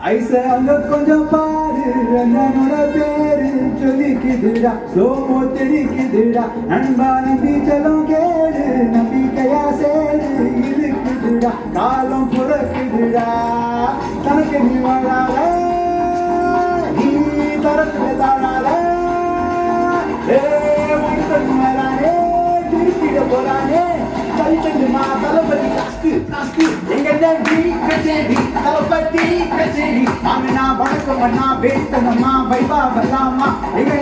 ஐச அங்க கொஞ்சம் பாரு என்னோட பேரு சொல்லிக்குதுடா சோமோ தெரிக்குதுடா நண்பா நம்பி செல்லும் கேடு நம்பிக்கையா சேரு இருக்குதுடா காலம் புறக்குதுடா தனக்கு நீ வாழாத நீ தரத்துல தாழாத மேலானே திருப்பிட போறானே கழிச்சா தளபதி எங்க கச்சேரி தளபதி கச்சேரி அண்ணா வணக்கம் அண்ணா வேட்டனம்மா வைபா வல்லாமா எங்க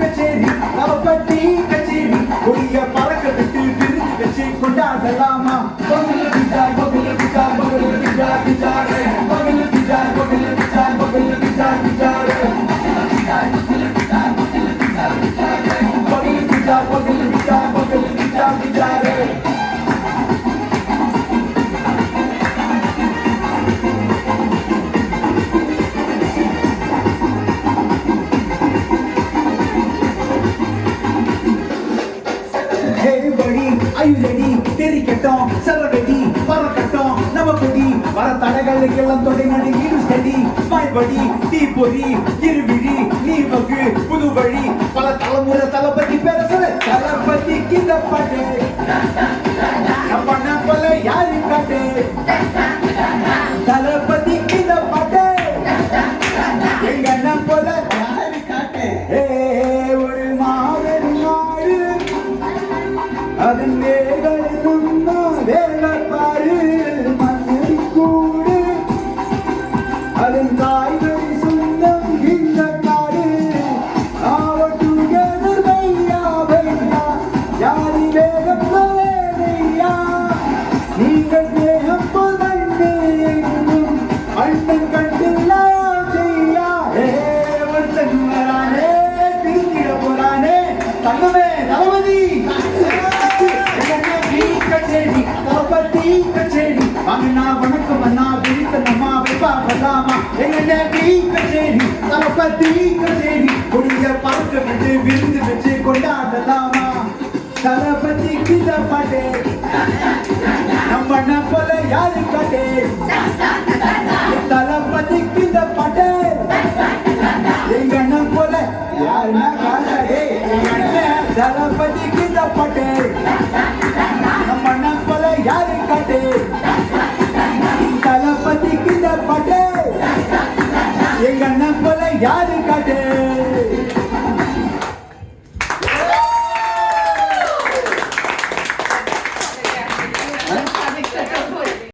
கச்சேரி தளபதி கச்சேரி கொடிய பறக்க விட்டு விருந்து வச்சு கொண்டாடலாமா பகல் பிஜார் பகல் பிஜார் பகல் பிஜார் பிஜார் பகல் பிஜார் பகல் பிஜார் பகல் பிஜார் பிஜார் பகல் பிஜார் பகல் பிஜார் பகல் பிஜார் பிஜார் தெரிக்கட்டும் செலவெடி பறக்கட்டும் நம்ம கொடி வர தடைகளுக்கெல்லாம் தொடை நடுங்கிடு செடி வாய்படி தீ பொறி இருவிழி நீ வகு புது வழி பல தலைமுறை தளபதி பேர தளபதி கிந்த பாட்டு நம்ம போல யாரு காட்டு தளபதி கிந்த பாட்டு எங்க அண்ணன் போல யாரு காட்டு ஒரு மாவெரும் நாடு அதன் வேலைப்பாரு மண்ணடி கூடு அதன் காய்கறி சொந்தம் இந்த காடு யாரி வேகம் வேலையா நீங்கள் தேகம் போதே எங்கும் அண்ணன் கண்டில்லா செய்யா ஒருத்தன் வரானே திருந்திட போறானே தங்கமே தளபதி கச்சேரி தளபதி கச்சேரி அண்ணா வணக்கம் அண்ணா விழித்தனம்மா வைபா வல்லாமா எங்க கச்சேரி தளபதி கச்சேரி கொடிய பறக்க விட்டு விருந்து வச்சு கொண்டாடலாமா தளபதி கிட்ட பாட்டே நம்ம அண்ணன் போல யாரு காட்டே தளபதி கிட்ட பாட்டே எங்க அண்ணன் போல யாருன்னா காட்டாடே எங்க அண்ணன் தளபதி கிட்ட பாட்டே நம்ம அண்ணன் போல யாரு காட்டு தளபதி கிட்ட பாட்டு எங்க அண்ணன் போல யாரு காட்டு